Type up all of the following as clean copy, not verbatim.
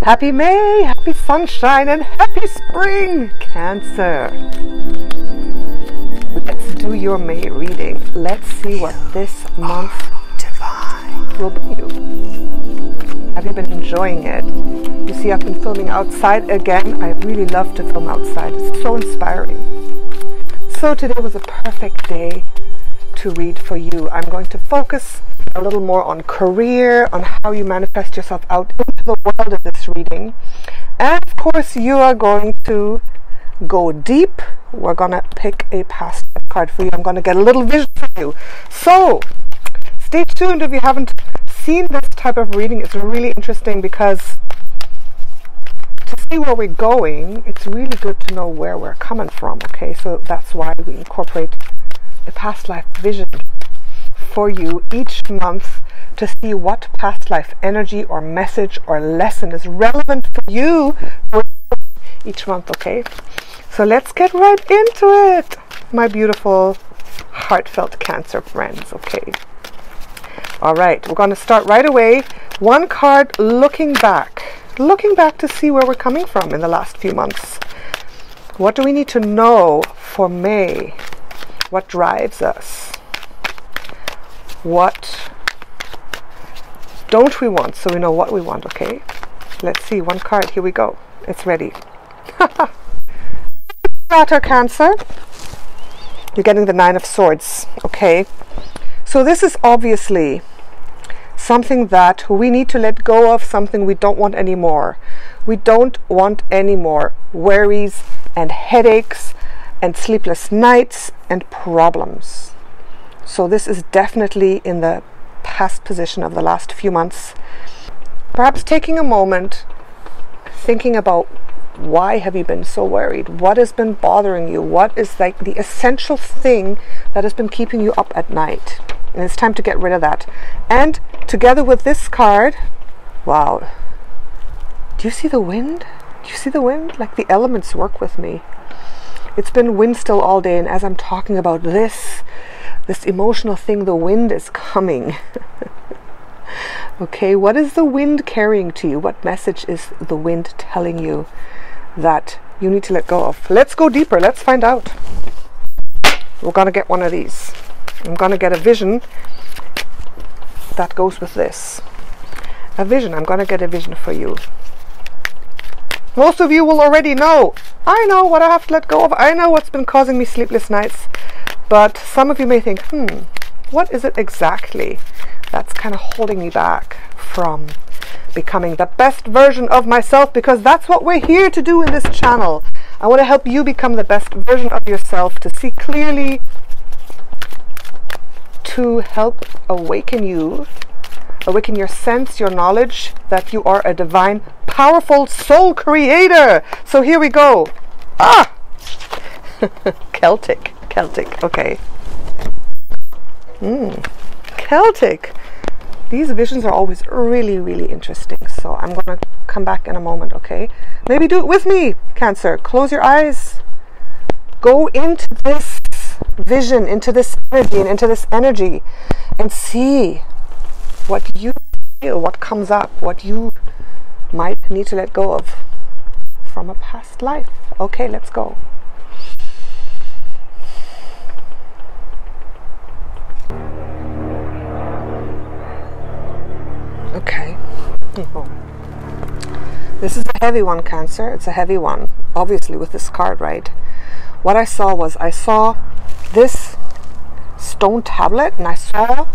Happy May, happy sunshine, and happy spring, Cancer. Let's do your May reading. Let's see what this month will bring you. Have you been enjoying it? You see, I've been filming outside again. I really love to film outside. It's so inspiring. So today was a perfect day to read for you. I'm going to focus a little more on career, on how you manifest yourself out into the world of this reading. And of course, you are going to go deep. We're going to pick a past life card for you. I'm going to get a little vision for you. So stay tuned if you haven't seen this type of reading. It's really interesting because to see where we're going, it's really good to know where we're coming from. Okay, so that's why we incorporate a past life vision for you each month to see what past life energy or message or lesson is relevant for you for each month. Okay, so let's get right into it, my beautiful heartfelt Cancer friends. Okay, all right, we're going to start right away. One card, looking back to see where we're coming from in the last few months. What do we need to know for May? What drives us? What don't we want, so we know what we want? Okay, let's see. One card, here we go. It's ready. Matter, Cancer. You're getting the Nine of Swords. Okay, so this is obviously something that we need to let go of, something we don't want anymore. We don't want any more worries and headaches and sleepless nights and problems. So this is definitely in the past position of the last few months. Perhaps taking a moment, thinking about why have you been so worried? What has been bothering you? What is like the essential thing that has been keeping you up at night? And it's time to get rid of that. And together with this card, wow. Do you see the wind? Do you see the wind? Like the elements work with me. It's been wind still all day, and as I'm talking about this emotional thing, the wind is coming. Okay, what is the wind carrying to you? What message is the wind telling you that you need to let go of? Let's go deeper. Let's find out. We're going to get one of these. I'm going to get a vision that goes with this. A vision. I'm going to get a vision for you. Most of you will already know. I know what I have to let go of. I know what's been causing me sleepless nights. But some of you may think, what is it exactly that's kind of holding me back from becoming the best version of myself? Because that's what we're here to do in this channel. I want to help you become the best version of yourself, to see clearly, to help awaken you, awaken your sense, your knowledge that you are a divine, powerful soul creator. So here we go. Celtic, okay. Celtic. These visions are always really, really interesting. So I'm going to come back in a moment, okay? Maybe do it with me, Cancer. Close your eyes. Go into this vision, into this energy, and into this energy, and see what you feel, what comes up, what you might need to let go of from a past life. Okay, let's go. Okay. This is a heavy one, Cancer. It's a heavy one, obviously, with this card, right? What I saw was, I saw this stone tablet, and I saw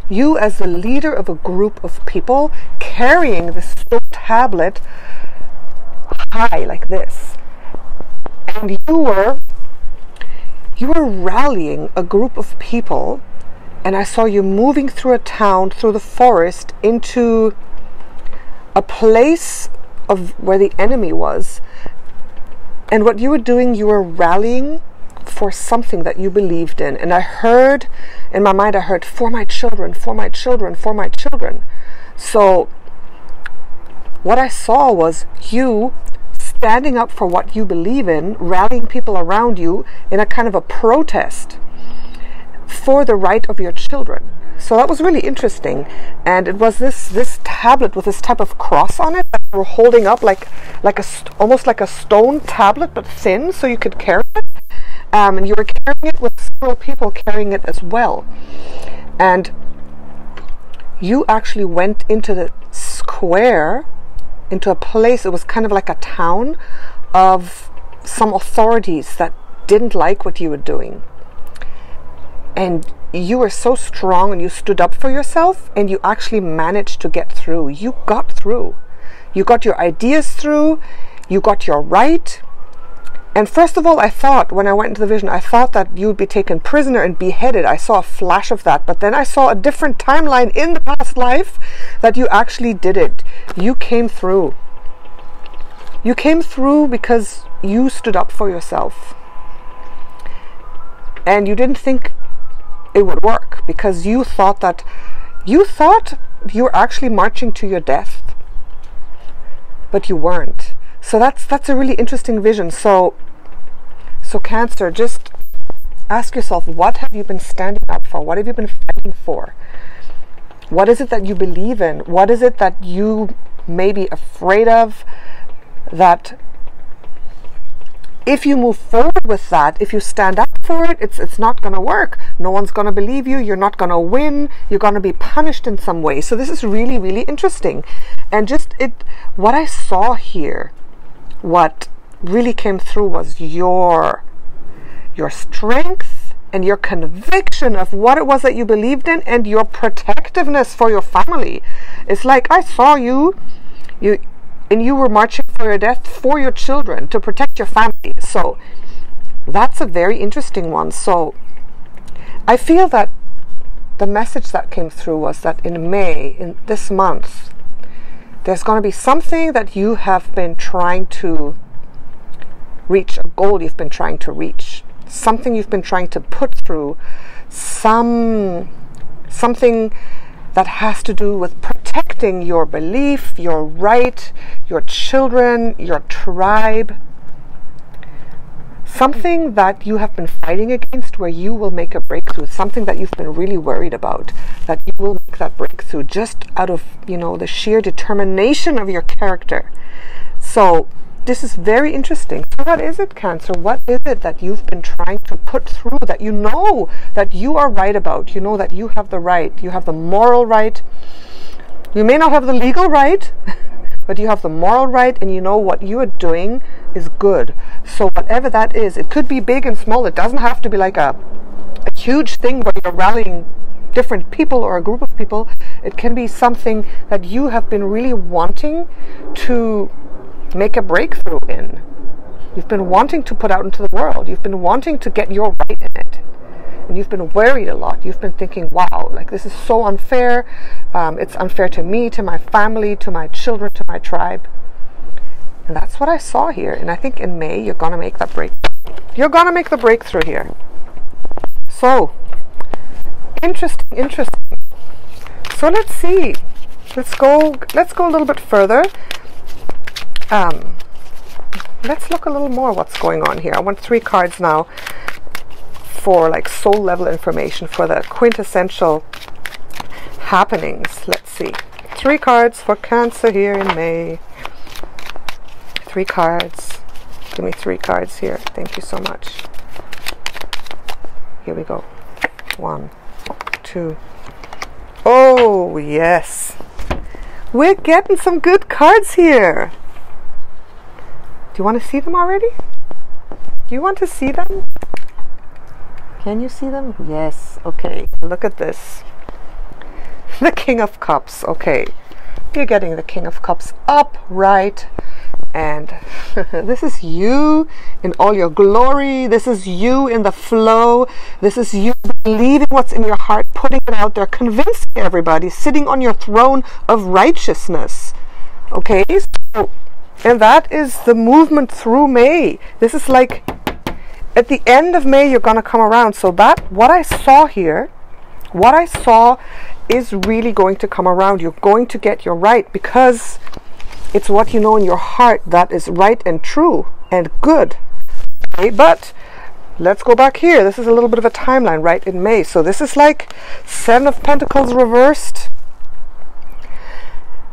you as the leader of a group of people carrying this stone tablet high like this. And you were rallying a group of people, and I saw you moving through a town, through the forest, into a place of where the enemy was. And what you were doing, you were rallying for something that you believed in. And I heard, in my mind, I heard, for my children, for my children, for my children. So what I saw was you standing up for what you believe in, rallying people around you in a kind of a protest for the right of your children. So that was really interesting, and it was this tablet with this type of cross on it that we were holding up almost like a stone tablet, but thin, so you could carry it. And you were carrying it with several people carrying it as well. And you actually went into the square, into a place, it was kind of like a town of some authorities that didn't like what you were doing. And you were so strong, and you stood up for yourself, and you actually managed to get through. You got through. You got your ideas through. You got your right. And first of all, I thought, when I went into the vision, I thought that you would be taken prisoner and beheaded. I saw a flash of that. But then I saw a different timeline in the past life that you actually did it. You came through. You came through because you stood up for yourself. And you didn't think it would work, because you thought you were actually marching to your death, but you weren't. So that's a really interesting vision. So Cancer, just ask yourself, what have you been standing up for? What have you been fighting for? What is it that you believe in? What is it that you may be afraid of, that if you move forward with that, if you stand up for it, it's not going to work. No one's going to believe you. You're not going to win. You're going to be punished in some way. So this is really, really interesting. And what I saw here, what really came through was your strength and your conviction of what it was that you believed in, and your protectiveness for your family. It's like, I saw you were marching for your death for your children, to protect your family. So that's a very interesting one. So I feel that the message that came through was that in May, in this month, there's going to be something that you have been trying to reach, a goal you've been trying to reach, something you've been trying to put through, something that has to do with protecting your belief, your right, your children, your tribe. Something that you have been fighting against, where you will make a breakthrough. Something that you've been really worried about, that you will make that breakthrough just out of, the sheer determination of your character. So this is very interesting. So what is it, Cancer? What is it that you've been trying to put through, that you know that you are right about? You know that you have the right. You have the moral right. You may not have the legal right, but you have the moral right, and you know what you are doing is good. So whatever that is, it could be big and small. It doesn't have to be like a huge thing where you're rallying different people or a group of people. It can be something that you have been really wanting to make a breakthrough in. You've been wanting to put out into the world. You've been wanting to get your right in it. And you've been worried a lot. You've been thinking, wow, like this is so unfair. It's unfair to me, to my family, to my children, to my tribe. And that's what I saw here. And I think in May, you're going to make that breakthrough. You're going to make the breakthrough here. So, interesting. So let's see. Let's go a little bit further. Let's look a little more what's going on here. I want 3 cards now for like soul level information, for the quintessential happenings. Let's see. 3 cards for Cancer here in May. 3 cards. Give me 3 cards here. Thank you so much. Here we go. 1, 2. Oh, yes. We're getting some good cards here. Do you want to see them already? Do you want to see them? Can you see them? Yes. Okay. Look at this. The King of Cups. Okay. You're getting the King of Cups upright. And this is you in all your glory. This is you in the flow. This is you believing what's in your heart, putting it out there, convincing everybody, sitting on your throne of righteousness. Okay? So, and that is the movement through May. This is like at the end of May, you're going to come around. So that, what I saw here, what I saw is really going to come around. You're going to get your right, because it's what you know in your heart that is right and true and good. Okay? But let's go back here. This is a little bit of a timeline, right, in May. So this is like 7 of Pentacles reversed.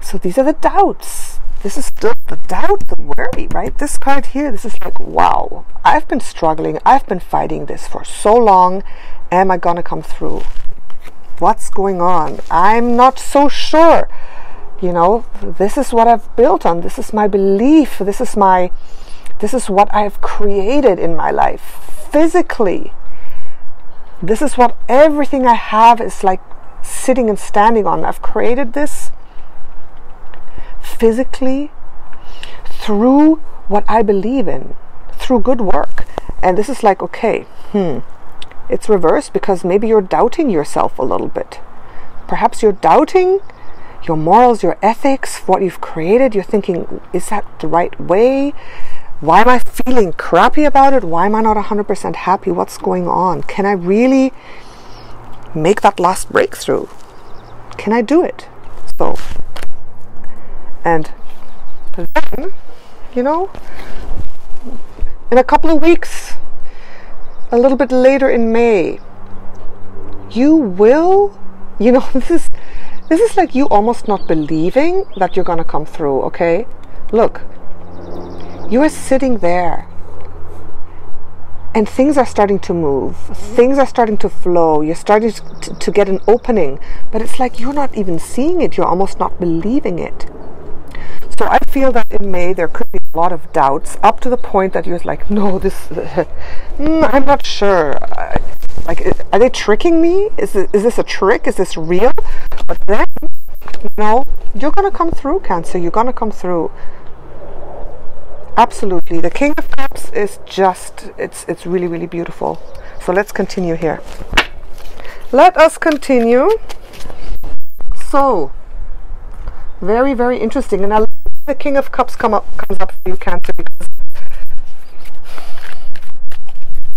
So these are the doubts. This is still the doubt, the worry, right? This card here, this is like, wow, I've been struggling. I've been fighting this for so long. Am I gonna come through? What's going on? I'm not so sure. You know, this is what I've built on. This is my belief. This is what I've created in my life physically. This is what everything I have is like sitting and standing on. I've created this physically through what I believe in, through good work. And this is like, okay, it's reversed because maybe you're doubting yourself a little bit. Perhaps you're doubting your morals, your ethics, what you've created. You're thinking, is that the right way? Why am I feeling crappy about it? Why am I not 100% happy? What's going on? Can I really make that last breakthrough? Can I do it? So, and then, you know, in a couple of weeks, a little bit later in May, you will, you know, this is like you almost not believing that you're going to come through, okay? Look, you are sitting there and things are starting to move. Things are starting to flow. You're starting to get an opening, but it's like you're not even seeing it. You're almost not believing it. So I feel that in May there could be a lot of doubts up to the point that you're like, no, this, I'm not sure. Like, are they tricking me? Is this a trick? Is this real? But then, you know, you're going to come through, Cancer. You're going to come through. Absolutely. The King of Cups is just, it's really, really beautiful. So let's continue here. Let us continue. So, very, very interesting. And I love the King of Cups comes up for you, Cancer, because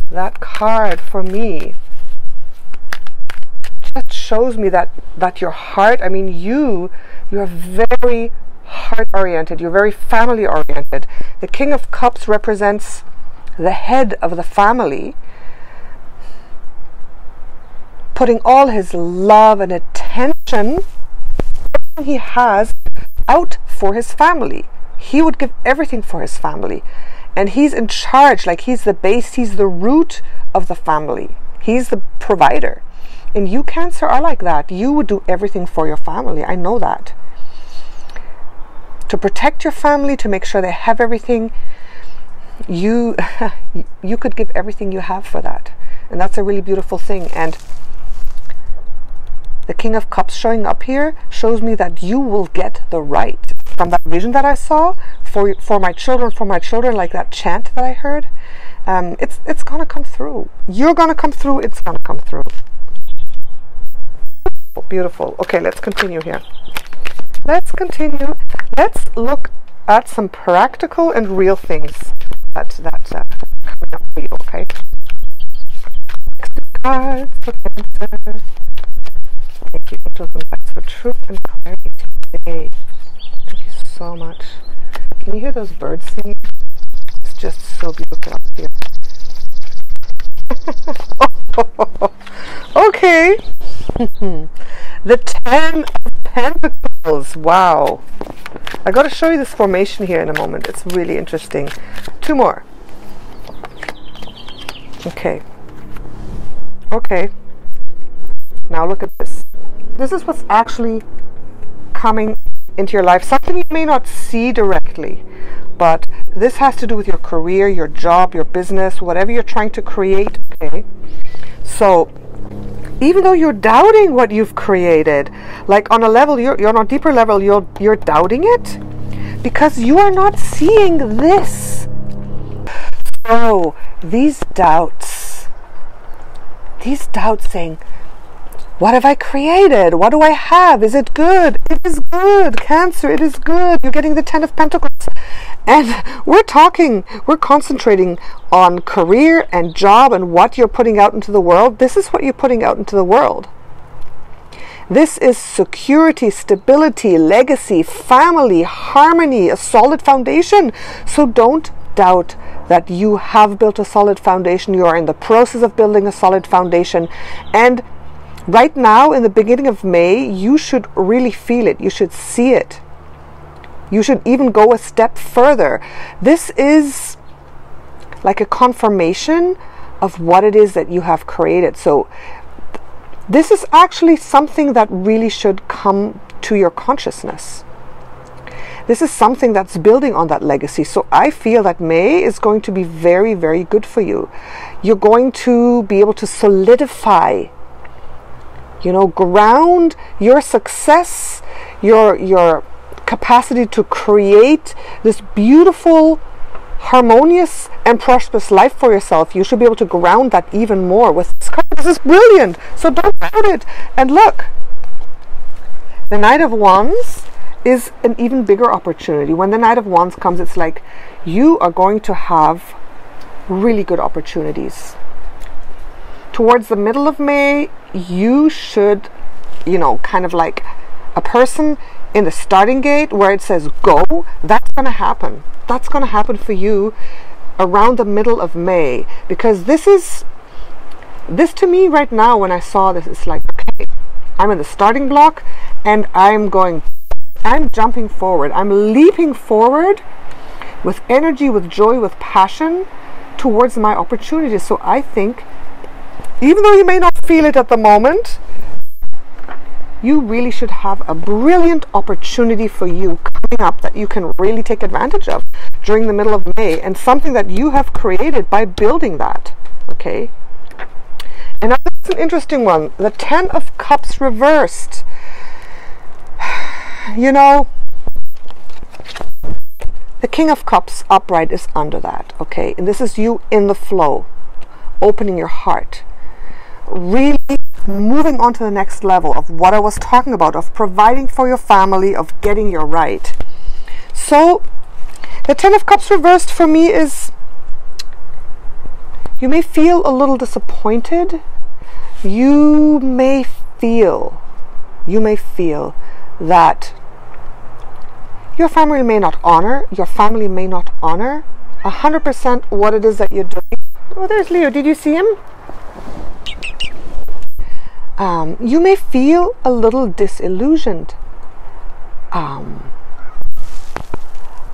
that card for me just shows me that your heart, I mean, you're very heart-oriented. You're very family-oriented. The King of Cups represents the head of the family, putting all his love and attention he has out for his family. He would give everything for his family. And he's in charge, like he's the base, he's the root of the family. He's the provider. And you, Cancer, are like that. You would do everything for your family. I know that. To protect your family, to make sure they have everything, you could give everything you have for that. And that's a really beautiful thing. And the King of Cups showing up here shows me that you will get the right. From that vision that I saw, for my children, like that chant that I heard, it's gonna come through. You're gonna come through. It's gonna come through. Beautiful. Okay, let's continue here. Let's continue. Let's look at some practical and real things that's coming up for you. Okay. Next cards for Cancer. Thank you, angels and guides, for truth and clarity today. Thank you so much. Can you hear those birds singing? It's just so beautiful up here. Okay. The 10 of Pentacles. Wow. I got to show you this formation here in a moment. It's really interesting. 2 more. Okay. Okay. Now look at this. This is what's actually coming into your life. Something you may not see directly, but this has to do with your career, your job, your business, whatever you're trying to create. Okay. So even though you're doubting what you've created, like on a level, you're on a deeper level, you're doubting it because you are not seeing this. So these doubts saying, what have I created? What do I have? Is it good? It is good, Cancer. It is good. You're getting the 10 of Pentacles. And we're concentrating on career and job and what you're putting out into the world. This is what you're putting out into the world. This is security, stability, legacy, family, harmony, a solid foundation. So don't doubt that you have built a solid foundation. You are in the process of building a solid foundation. And right now, in the beginning of May, you should really feel it. You should see it. You should even go a step further. This is like a confirmation of what it is that you have created. So this is actually something that really should come to your consciousness. This is something that's building on that legacy. So I feel that May is going to be very, very good for you. You're going to be able to solidify, you know, ground your success, your capacity to create this beautiful, harmonious and prosperous life for yourself. You should be able to ground that even more with this card. This is brilliant. So don't doubt it. And look, the Knight of Wands is an even bigger opportunity. When the Knight of Wands comes, it's like you are going to have really good opportunities. Towards the middle of May, you should, you know, kind of like a person in the starting gate where it says go, that's going to happen. That's going to happen for you around the middle of May, because this to me right now, when I saw this, it's like, okay, I'm in the starting block and I'm jumping forward. I'm leaping forward with energy, with joy, with passion towards my opportunities. So I think, even though you may not feel it at the moment, you really should have a brilliant opportunity for you coming up that you can really take advantage of during the middle of May, and something that you have created by building that. Okay. And that's an interesting one. The Ten of Cups reversed. You know, the King of Cups upright is under that. Okay. And this is you in the flow, opening your heart, really moving on to the next level of what I was talking about, of providing for your family, of getting your right. So the Ten of Cups reversed for me is, you may feel a little disappointed. You may feel that your family may not honor 100% what it is that you're doing. Oh, there's Leo. Did you see him? You may feel a little disillusioned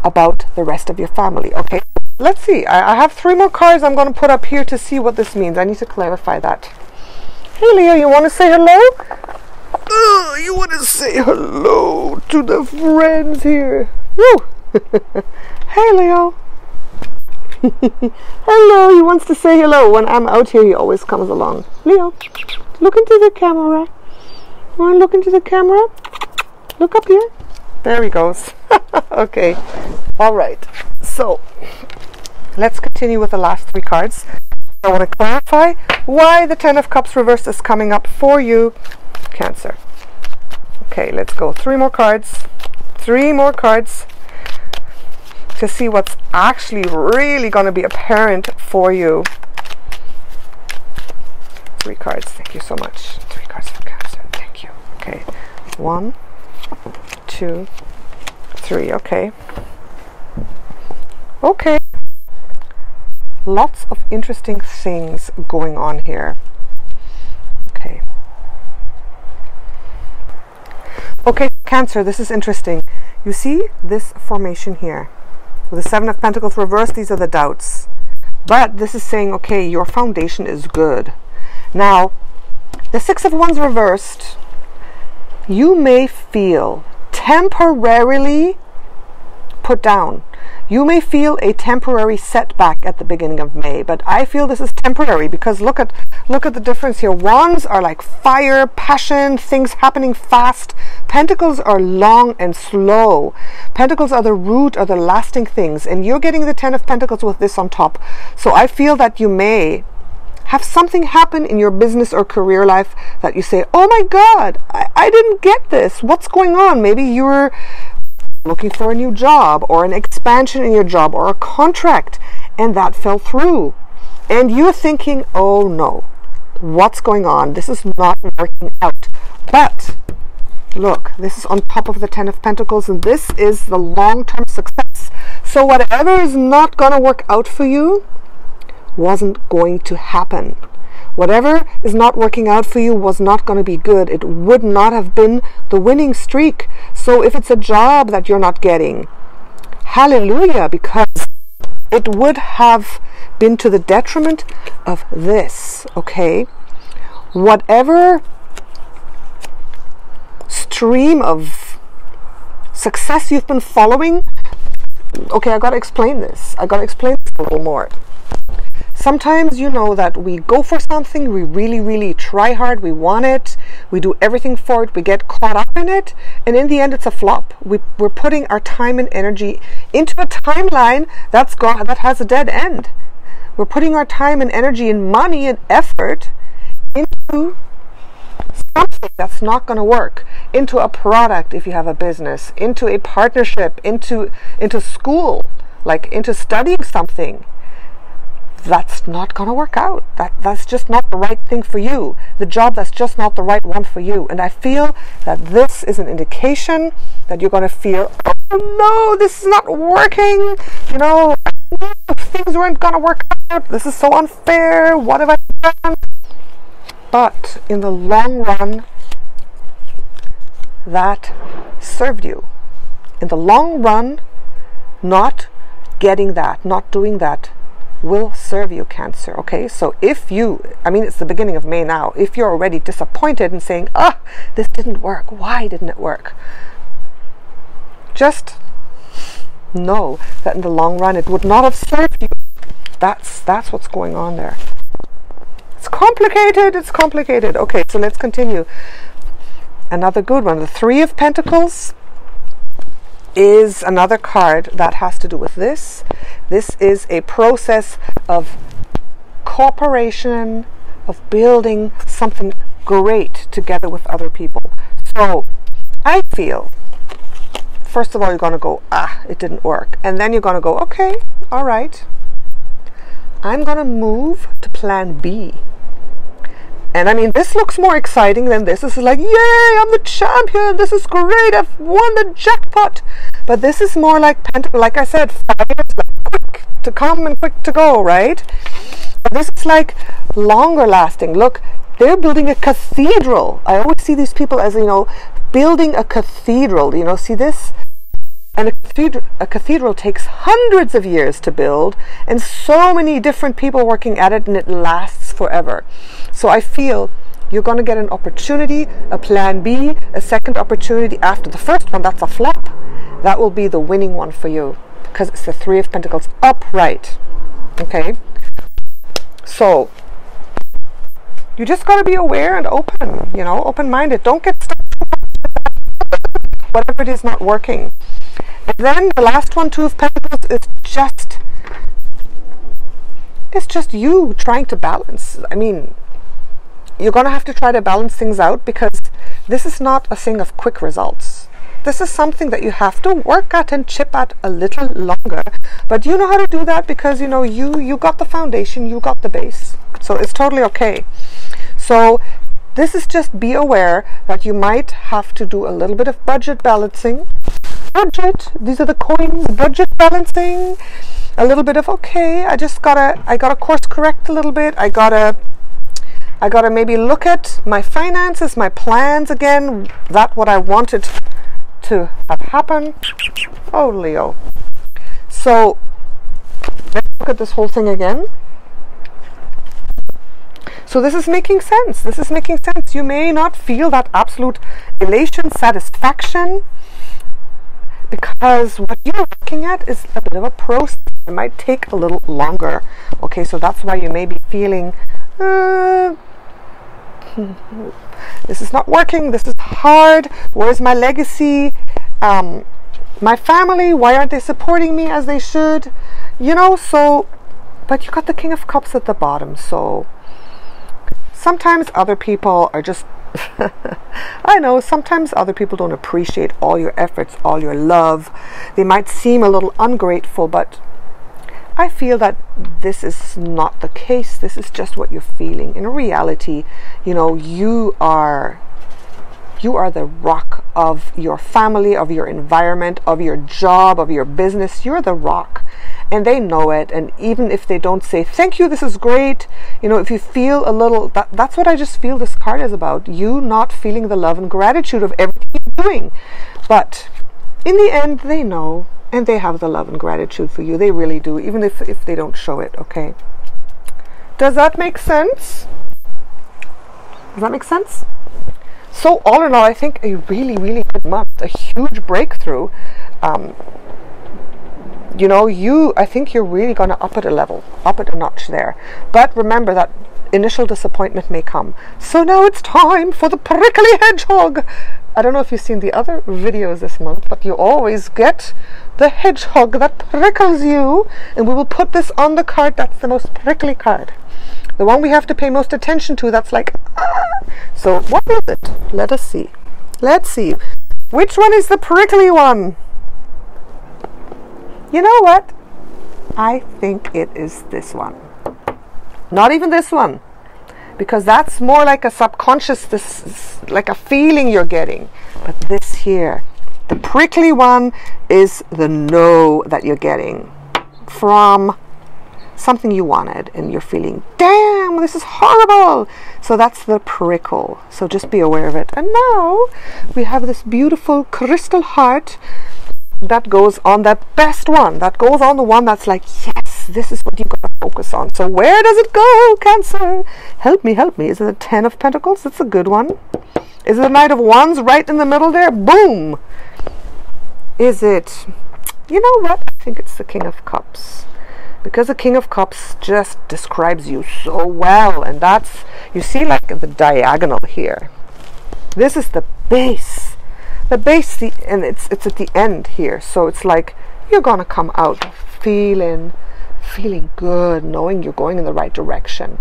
about the rest of your family. Okay, let's see. I have 3 more cards I'm going to put up here to see what this means. I need to clarify that. Hey Leo, you want to say hello? You want to say hello to the friends here. Woo! Hey Leo. Hello, he wants to say hello. When I'm out here, he always comes along. Leo, look into the camera. You want to look into the camera? Look up here. There he goes. Okay. All right. So let's continue with the last 3 cards. I want to clarify why the Ten of Cups reversed is coming up for you, Cancer. Okay, let's go. 3 more cards. 3 more cards to see what's actually really going to be apparent for you. 3 cards. Thank you so much. 3 cards for Cancer. Thank you. Okay. 1, 2, 3. Okay. Okay. Lots of interesting things going on here. Okay. Okay, Cancer, this is interesting. You see this formation here? With the 7 of Pentacles reversed, these are the doubts. But this is saying, okay, your foundation is good. Now, the 6 of Wands reversed, you may feel temporarily put down. You may feel a temporary setback at the beginning of May, but I feel this is temporary, because look at the difference here. Wands are like fire, passion, things happening fast. Pentacles are long and slow. Pentacles are the root, are the lasting things, and you're getting the 10 of Pentacles with this on top. So I feel that you may have something happen in your business or career life that you say, oh my God, I didn't get this. What's going on? Maybe you're looking for a new job or an expansion in your job or a contract, and that fell through. And you're thinking, oh no, what's going on? This is not working out. But look, this is on top of the 10 of Pentacles, and this is the long-term success. So So whatever is not going to work out for you wasn't going to happen. Whatever is not working out for you was not going to be good. It would not have been the winning streak. So if it's a job that you're not getting, hallelujah, because it would have been to the detriment of this, okay? Whatever stream of success you've been following, okay, I got to explain this. I got to explain this a little more. Sometimes, you know, that we go for something, we really, really try hard, we want it, we do everything for it, we get caught up in it, and in the end it's a flop. We're putting our time and energy into a timeline that has a dead end. We're putting our time and energy and money and effort into something that's not going to work, into a product if you have a business, into a partnership, into school, like into studying something. That's not going to work out. That's just not the right thing for you. The job that's just not the right one for you. And I feel that this is an indication that you're going to feel, oh no, this is not working. You know, things weren't going to work out. This is so unfair. What have I done? But in the long run, that served you. In the long run, not getting that, not doing that, will serve you, Cancer. Okay, so if you, I mean, it's the beginning of May now, if you're already disappointed and saying, this didn't work, why didn't it work, just know that in the long run it would not have served you. That's what's going on there. It's complicated. Okay, so let's continue. Another good one, the Three of Pentacles is another card that has to do with this. This is a process of cooperation, of building something great together with other people. So I feel, first of all, you're going to go, it didn't work. And then you're going to go, okay, all right, I'm going to move to plan B. And I mean, this looks more exciting than this. This is like, yay, I'm the champion. This is great. I've won the jackpot. But this is more like, like I said, fire is like quick to come and quick to go, right? But this is like longer lasting. Look, they're building a cathedral. I always see these people as, you know, building a cathedral. You know, see this? And a cathedral takes hundreds of years to build, and so many different people working at it, and it lasts forever. So I feel you're going to get an opportunity, a plan B, a second opportunity after the first one. That's a flop. That will be the winning one for you, because it's the Three of Pentacles upright. Okay? So you just got to be aware and open, you know, open-minded. Don't get stuck whatever it is not working. And then the last one, Two of Pentacles, is just, it's just you trying to balance. I mean, you're going to have to try to balance things out, because this is not a thing of quick results. This is something that you have to work at and chip at a little longer. But you know how to do that, because, you know, you got the foundation, you got the base. So it's totally okay. So this is just, be aware that you might have to do a little bit of budget balancing. These are the coins. Budget balancing, a little bit of, okay, I gotta course correct a little bit. I gotta maybe look at my finances, my plans again. That what I wanted to have happen. Oh, Leo. So let's look at this whole thing again. So this is making sense. This is making sense. You may not feel that absolute elation, satisfaction, because what you're looking at is a bit of a process. It might take a little longer. Okay, so that's why you may be feeling, this is not working, this is hard, where's my legacy, my family, why aren't they supporting me as they should, you know? So, but you got the King of Cups at the bottom. So sometimes other people are just I know, sometimes other people don't appreciate all your efforts, all your love. They might seem a little ungrateful, but I feel that this is not the case. This is just what you're feeling. In reality, you know, you are You are the rock of your family, of your environment, of your job, of your business. You're the rock. And they know it. And even if they don't say, thank you, this is great. You know, if you feel a little, that's what I just feel this card is about. You not feeling the love and gratitude of everything you're doing. But in the end, they know. And they have the love and gratitude for you. They really do. Even if they don't show it. Okay. Does that make sense? Does that make sense? So all in all, I think a really, really good month. A huge breakthrough. You know, I think you're really going to up it a level, up it a notch there. But remember that initial disappointment may come. So now it's time for the prickly hedgehog. I don't know if you've seen the other videos this month, but you always get the hedgehog that prickles you. And we will put this on the card. That's the most prickly card. The one we have to pay most attention to, that's like, ah. So what is it? Let us see. Let's see. Which one is the prickly one? You know what? I think it is this one. Not even this one. Because that's more like a subconscious, this like a feeling you're getting. But this here, the prickly one is the no that you're getting from something you wanted and you're feeling, damn, this is horrible. So that's the prickle. So just be aware of it. And now we have this beautiful crystal heart that goes on that best one, that goes on the one that's like, yes, this is what you got to focus on. So where does it go, Cancer? Help me, help me. Is it the 10 of Pentacles? That's a good one. Is it the Knight of Wands right in the middle there? Boom. Is it, you know what? I think it's the King of Cups. Because the King of Cups just describes you so well. And that's, you see like the diagonal here. This is the base. The base, and it's at the end here. So it's like you're going to come out feeling good, knowing you're going in the right direction.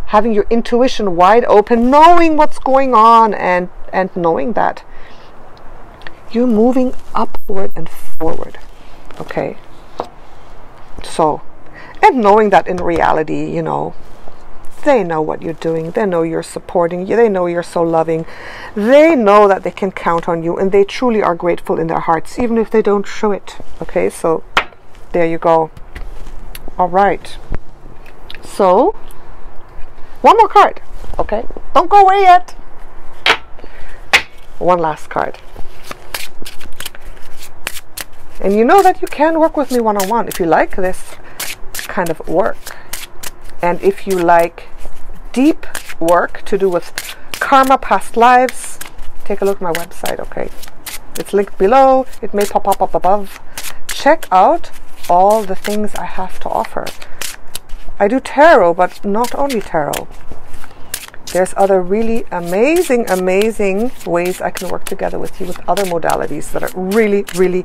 Having your intuition wide open, knowing what's going on, and knowing that you're moving upward and forward. Okay? So, and knowing that in reality, you know, they know what you're doing. They know you're supporting you. They know you're so loving. They know that they can count on you, and they truly are grateful in their hearts, even if they don't show it. Okay, so there you go. All right. So, one more card. Okay, don't go away yet. One last card. And you know that you can work with me one-on-one if you like this kind of work. And if you like deep work to do with karma, past lives, take a look at my website, okay? It's linked below. It may pop up above. Check out all the things I have to offer. I do tarot, but not only tarot. There's other really amazing, amazing ways I can work together with you with other modalities that are really, really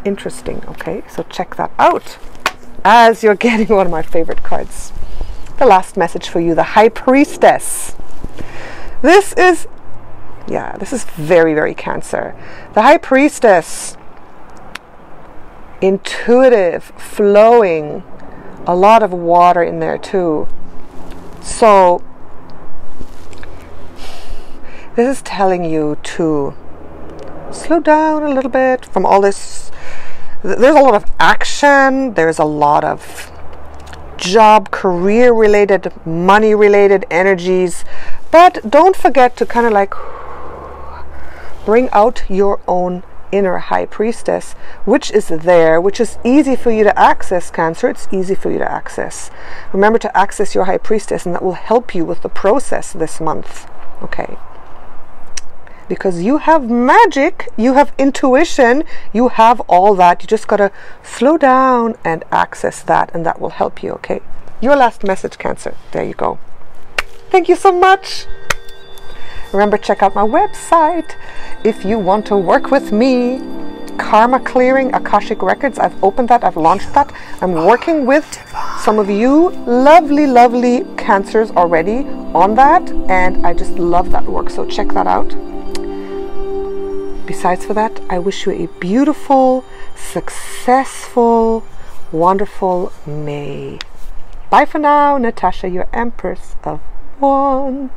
interesting, okay? So check that out as you're getting one of my favorite cards. The last message for you, the High Priestess. This is very, very Cancer. The High Priestess, intuitive, flowing, a lot of water in there too. So this is telling you to slow down a little bit from all this. There's a lot of action. There's a lot of job, career related, money related energies, but don't forget to kind of like bring out your own inner High Priestess, which is there, which is easy for you to access, Cancer. It's easy for you to access. Remember to access your High Priestess, and that will help you with the process this month, okay? Because you have magic, you have intuition, you have all that. You just got to slow down and access that, and that will help you, okay? Your last message, Cancer. There you go. Thank you so much. Remember, check out my website if you want to work with me. Karma Clearing, Akashic Records. I've opened that. I've launched that. I'm working with some of you lovely, lovely Cancers already on that, and I just love that work. So check that out. Besides for that, I wish you a beautiful, successful, wonderful May. Bye for now, Natasha, your Empress of One.